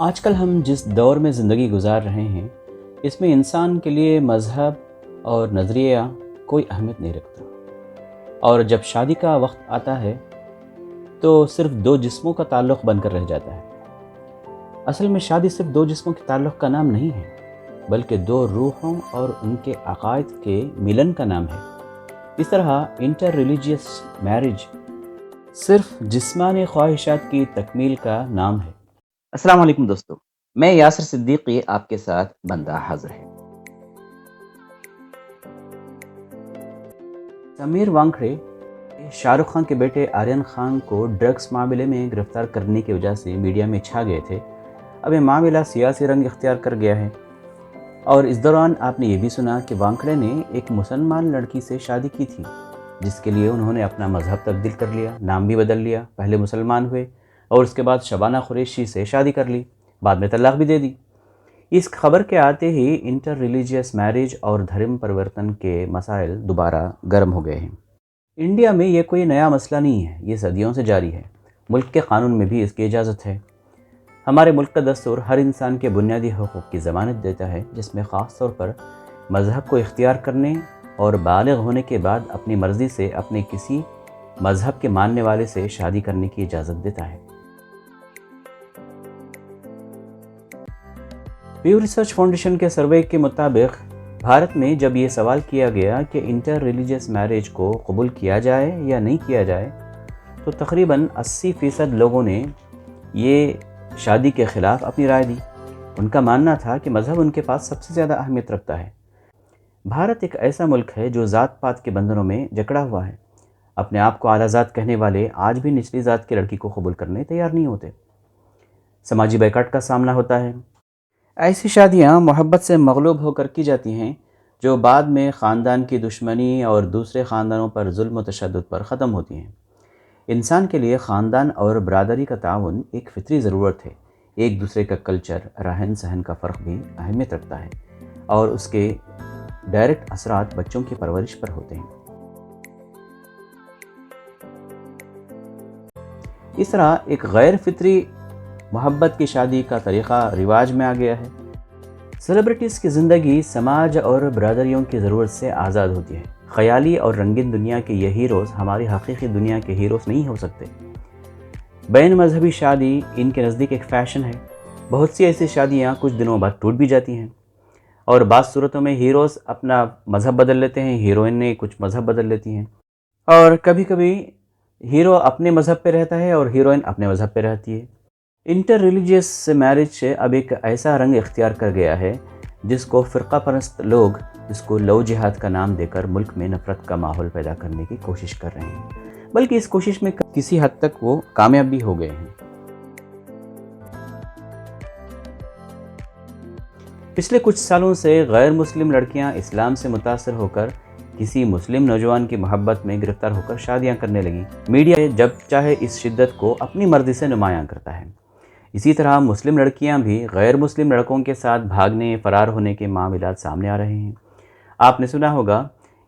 آج کل ہم جس دور میں زندگی گزار رہے ہیں اس میں انسان کے لیے مذہب اور نظریہ کوئی اہمیت نہیں رکھتا، اور جب شادی کا وقت آتا ہے تو صرف دو جسموں کا تعلق بن کر رہ جاتا ہے۔ اصل میں شادی صرف دو جسموں کے تعلق کا نام نہیں ہے، بلکہ دو روحوں اور ان کے عقائد کے ملن کا نام ہے۔ اس طرح انٹر ریلیجیس میرج صرف جسمانی خواہشات کی تکمیل کا نام ہے۔ السلام علیکم دوستو، میں یاسر صدیقی آپ کے ساتھ بندہ حاضر ہے۔ سمیر وانکھڑے شاہ رخ خان کے بیٹے آرین خان کو ڈرگس معاملے میں گرفتار کرنے کی وجہ سے میڈیا میں چھا گئے تھے۔ اب یہ معاملہ سیاسی رنگ اختیار کر گیا ہے، اور اس دوران آپ نے یہ بھی سنا کہ وانکھڑے نے ایک مسلمان لڑکی سے شادی کی تھی، جس کے لیے انہوں نے اپنا مذہب تبدیل کر لیا، نام بھی بدل لیا۔ پہلے مسلمان ہوئے اور اس کے بعد شبانہ قریشی سے شادی کر لی، بعد میں طلاق بھی دے دی۔ اس خبر کے آتے ہی انٹر ریلیجیس میرج اور دھرم پرورتن کے مسائل دوبارہ گرم ہو گئے ہیں۔ انڈیا میں یہ کوئی نیا مسئلہ نہیں ہے، یہ صدیوں سے جاری ہے۔ ملک کے قانون میں بھی اس کی اجازت ہے۔ ہمارے ملک کا دستور ہر انسان کے بنیادی حقوق کی ضمانت دیتا ہے، جس میں خاص طور پر مذہب کو اختیار کرنے اور بالغ ہونے کے بعد اپنی مرضی سے اپنے کسی مذہب کے ماننے والے سے شادی کرنے کی اجازت دیتا ہے۔ پیو ریسرچ فاؤنڈیشن کے سروے کے مطابق بھارت میں جب یہ سوال کیا گیا کہ انٹر ریلیجیس میرج کو قبول کیا جائے یا نہیں کیا جائے، تو تقریباً 80% لوگوں نے یہ شادی کے خلاف اپنی رائے دی۔ ان کا ماننا تھا کہ مذہب ان کے پاس سب سے زیادہ اہمیت رکھتا ہے۔ بھارت ایک ایسا ملک ہے جو ذات پات کے بندھنوں میں جکڑا ہوا ہے۔ اپنے آپ کو اعلیٰ ذات کہنے والے آج بھی نچلی ذات کی لڑکی کو قبول کرنے تیار نہیں ہوتے۔ سماجی بائیکاٹ کا سامنا ہوتا ہے۔ ایسی شادیاں محبت سے مغلوب ہو کر کی جاتی ہیں، جو بعد میں خاندان کی دشمنی اور دوسرے خاندانوں پر ظلم و تشدد پر ختم ہوتی ہیں۔ انسان کے لیے خاندان اور برادری کا تعاون ایک فطری ضرورت ہے۔ ایک دوسرے کا کلچر، رہن سہن کا فرق بھی اہمیت رکھتا ہے، اور اس کے ڈائریکٹ اثرات بچوں کی پرورش پر ہوتے ہیں۔ اس طرح ایک غیر فطری محبت کی شادی کا طریقہ رواج میں آ گیا ہے۔ سیلیبریٹیز کی زندگی سماج اور برادریوں کی ضرورت سے آزاد ہوتی ہے۔ خیالی اور رنگین دنیا کے یہ ہیروز ہماری حقیقی دنیا کے ہیروز نہیں ہو سکتے۔ بین مذہبی شادی ان کے نزدیک ایک فیشن ہے۔ بہت سی ایسی شادیاں کچھ دنوں بعد ٹوٹ بھی جاتی ہیں، اور بعض صورتوں میں ہیروز اپنا مذہب بدل لیتے ہیں، ہیروئن نے کچھ مذہب بدل لیتی ہیں، اور کبھی کبھی ہیرو اپنے مذہب پہ رہتا ہے اور ہیروئن اپنے مذہب پہ رہتی ہے۔ انٹر ریلیجیس میرج اب ایک ایسا رنگ اختیار کر گیا ہے جس کو فرقہ پرست لوگ اس کو لو جہاد کا نام دے کر ملک میں نفرت کا ماحول پیدا کرنے کی کوشش کر رہے ہیں، بلکہ اس کوشش میں کسی حد تک وہ کامیاب بھی ہو گئے ہیں۔ پچھلے کچھ سالوں سے غیر مسلم لڑکیاں اسلام سے متاثر ہو کر کسی مسلم نوجوان کی محبت میں گرفتار ہو کر شادیاں کرنے لگیں۔ میڈیا جب چاہے اس شدت کو اپنی مرضی سے نمایاں کرتا ہے۔ اسی طرح مسلم لڑکیاں بھی غیر مسلم لڑکوں کے ساتھ بھاگنے، فرار ہونے کے معاملات سامنے آ رہے ہیں۔ آپ نے سنا ہوگا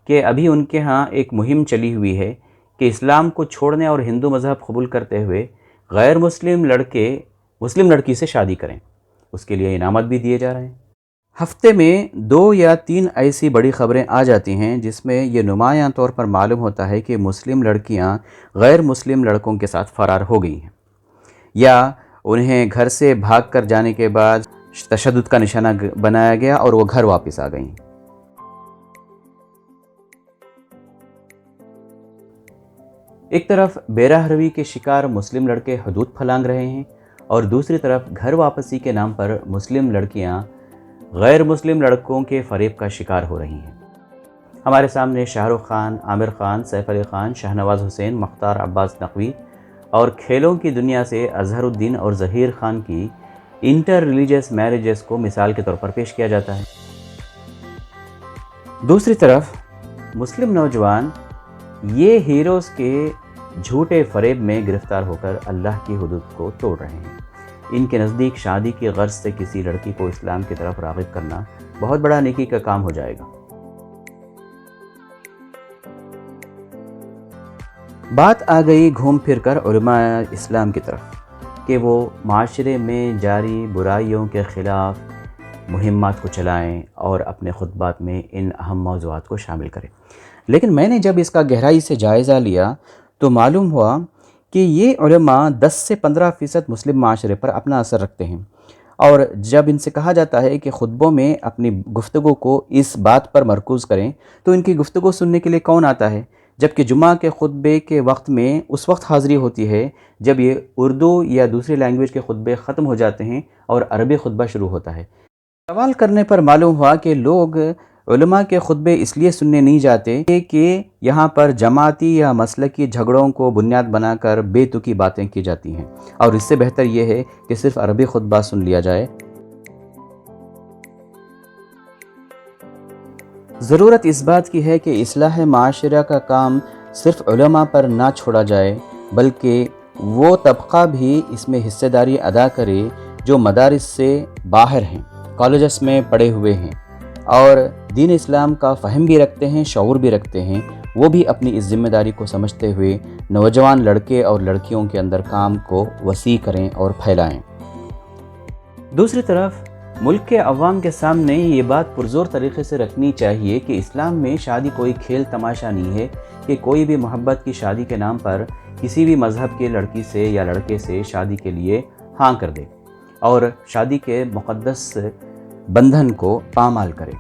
کہ ابھی ان کے ہاں ایک مہم چلی ہوئی ہے کہ اسلام کو چھوڑنے اور ہندو مذہب قبول کرتے ہوئے غیر مسلم لڑکے مسلم لڑکی سے شادی کریں۔ اس کے لیے انعامات بھی دیے جا رہے ہیں۔ ہفتے میں 2 یا 3 ایسی بڑی خبریں آ جاتی ہیں جس میں یہ نمایاں طور پر معلوم ہوتا ہے کہ مسلم لڑکیاں غیر مسلم لڑکوں کے ساتھ فرار ہو گئی ہیں، یا انہیں گھر سے بھاگ کر جانے کے بعد تشدد کا نشانہ بنایا گیا اور وہ گھر واپس آ گئیں۔ ایک طرف بے راہ روی کے شکار مسلم لڑکے حدود پھلانگ رہے ہیں، اور دوسری طرف گھر واپسی کے نام پر مسلم لڑکیاں غیر مسلم لڑکوں کے فریب کا شکار ہو رہی ہیں۔ ہمارے سامنے شاہ رخ خان، عامر خان، سیف علی خان، شاہنواز حسین، مختار عباس نقوی اور کھیلوں کی دنیا سے اظہر الدین اور ظہیر خان کی انٹر ریلیجیس میرجز کو مثال کے طور پر پیش کیا جاتا ہے۔ دوسری طرف مسلم نوجوان یہ ہیروز کے جھوٹے فریب میں گرفتار ہو کر اللہ کی حدود کو توڑ رہے ہیں۔ ان کے نزدیک شادی کی غرض سے کسی لڑکی کو اسلام کی طرف راغب کرنا بہت بڑا نیکی کا کام ہو جائے گا۔ بات آ گئی گھوم پھر کر علماء اسلام کی طرف۔ کہ وہ معاشرے میں جاری برائیوں کے خلاف مہمات کو چلائیں اور اپنے خطبات میں ان اہم موضوعات کو شامل کریں۔ لیکن میں نے جب اس کا گہرائی سے جائزہ لیا تو معلوم ہوا کہ یہ علماء 10 سے 15% مسلم معاشرے پر اپنا اثر رکھتے ہیں، اور جب ان سے کہا جاتا ہے کہ خطبوں میں اپنی گفتگو کو اس بات پر مرکوز کریں تو ان کی گفتگو سننے کے لیے کون آتا ہے؟ جبکہ جمعہ کے خطبے کے وقت میں اس وقت حاضری ہوتی ہے جب یہ اردو یا دوسری لینگویج کے خطبے ختم ہو جاتے ہیں اور عربی خطبہ شروع ہوتا ہے۔ سوال کرنے پر معلوم ہوا کہ لوگ علماء کے خطبے اس لیے سننے نہیں جاتے کہ یہاں پر جماعتی یا مسلکی جھگڑوں کو بنیاد بنا کر بے تکی باتیں کی جاتی ہیں، اور اس سے بہتر یہ ہے کہ صرف عربی خطبہ سن لیا جائے۔ ضرورت اس بات کی ہے کہ اصلاح معاشرہ کا کام صرف علماء پر نہ چھوڑا جائے، بلکہ وہ طبقہ بھی اس میں حصہ داری ادا کرے جو مدارس سے باہر ہیں، کالجز میں پڑھے ہوئے ہیں اور دین اسلام کا فہم بھی رکھتے ہیں، شعور بھی رکھتے ہیں۔ وہ بھی اپنی اس ذمہ داری کو سمجھتے ہوئے نوجوان لڑکے اور لڑکیوں کے اندر کام کو وسیع کریں اور پھیلائیں۔ دوسری طرف ملک کے عوام کے سامنے یہ بات پرزور طریقے سے رکھنی چاہیے کہ اسلام میں شادی کوئی کھیل تماشا نہیں ہے کہ کوئی بھی محبت کی شادی کے نام پر کسی بھی مذہب کے لڑکی سے یا لڑکے سے شادی کے لیے ہاں کر دے اور شادی کے مقدس بندھن کو پامال کرے۔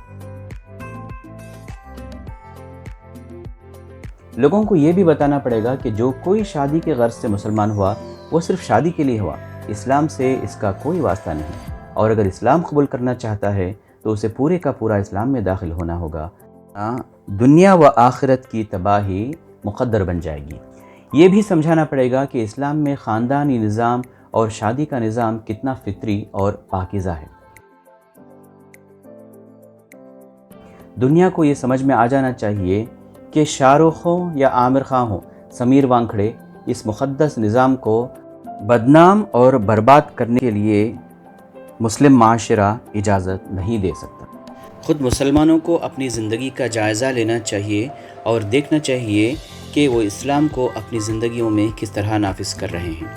لوگوں کو یہ بھی بتانا پڑے گا کہ جو کوئی شادی کے غرض سے مسلمان ہوا وہ صرف شادی کے لیے ہوا، اسلام سے اس کا کوئی واسطہ نہیں، اور اگر اسلام قبول کرنا چاہتا ہے تو اسے پورے کا پورا اسلام میں داخل ہونا ہوگا، دنیا و آخرت کی تباہی مقدر بن جائے گی۔ یہ بھی سمجھانا پڑے گا کہ اسلام میں خاندانی نظام اور شادی کا نظام کتنا فطری اور پاکیزہ ہے۔ دنیا کو یہ سمجھ میں آ جانا چاہیے کہ شاہ رخ ہوں یا عامر خان ہوں، سمیر وانکھڑے اس مقدس نظام کو بدنام اور برباد کرنے کے لیے مسلم معاشرہ اجازت نہیں دے سکتا۔ خود مسلمانوں کو اپنی زندگی کا جائزہ لینا چاہیے اور دیکھنا چاہیے کہ وہ اسلام کو اپنی زندگیوں میں کس طرح نافذ کر رہے ہیں۔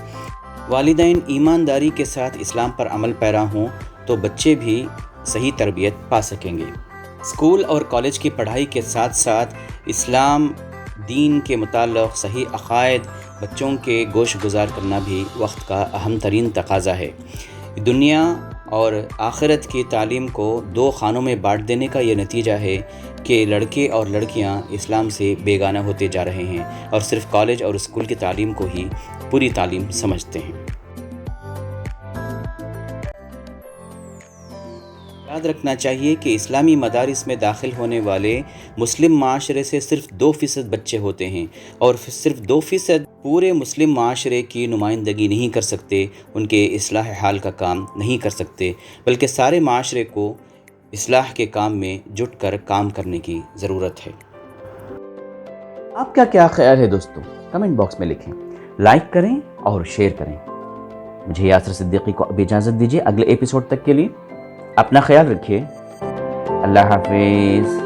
والدین ایمانداری کے ساتھ اسلام پر عمل پیرا ہوں تو بچے بھی صحیح تربیت پا سکیں گے۔ اسکول اور کالج کی پڑھائی کے ساتھ ساتھ اسلام دین کے متعلق صحیح عقائد بچوں کے گوش گزار کرنا بھی وقت کا اہم ترین تقاضا ہے۔ دنیا اور آخرت کی تعلیم کو دو خانوں میں بانٹ دینے کا یہ نتیجہ ہے کہ لڑکے اور لڑکیاں اسلام سے بیگانہ ہوتے جا رہے ہیں اور صرف کالج اور اسکول کی تعلیم کو ہی پوری تعلیم سمجھتے ہیں۔ یاد رکھنا چاہیے کہ اسلامی مدارس میں داخل ہونے والے مسلم معاشرے سے صرف 2% بچے ہوتے ہیں، اور صرف 2% پورے مسلم معاشرے کی نمائندگی نہیں کر سکتے، ان کے اصلاح حال کا کام نہیں کر سکتے، بلکہ سارے معاشرے کو اصلاح کے کام میں جٹ کر کام کرنے کی ضرورت ہے۔ آپ کا کیا خیال ہے دوستو؟ کمنٹ باکس میں لکھیں، لائک کریں اور شیئر کریں۔ مجھے یاسر صدیقی کو اب اجازت دیجیے، اگلے ایپیسوڈ تک کے لیے اپنا خیال رکھیے۔ اللہ حافظ۔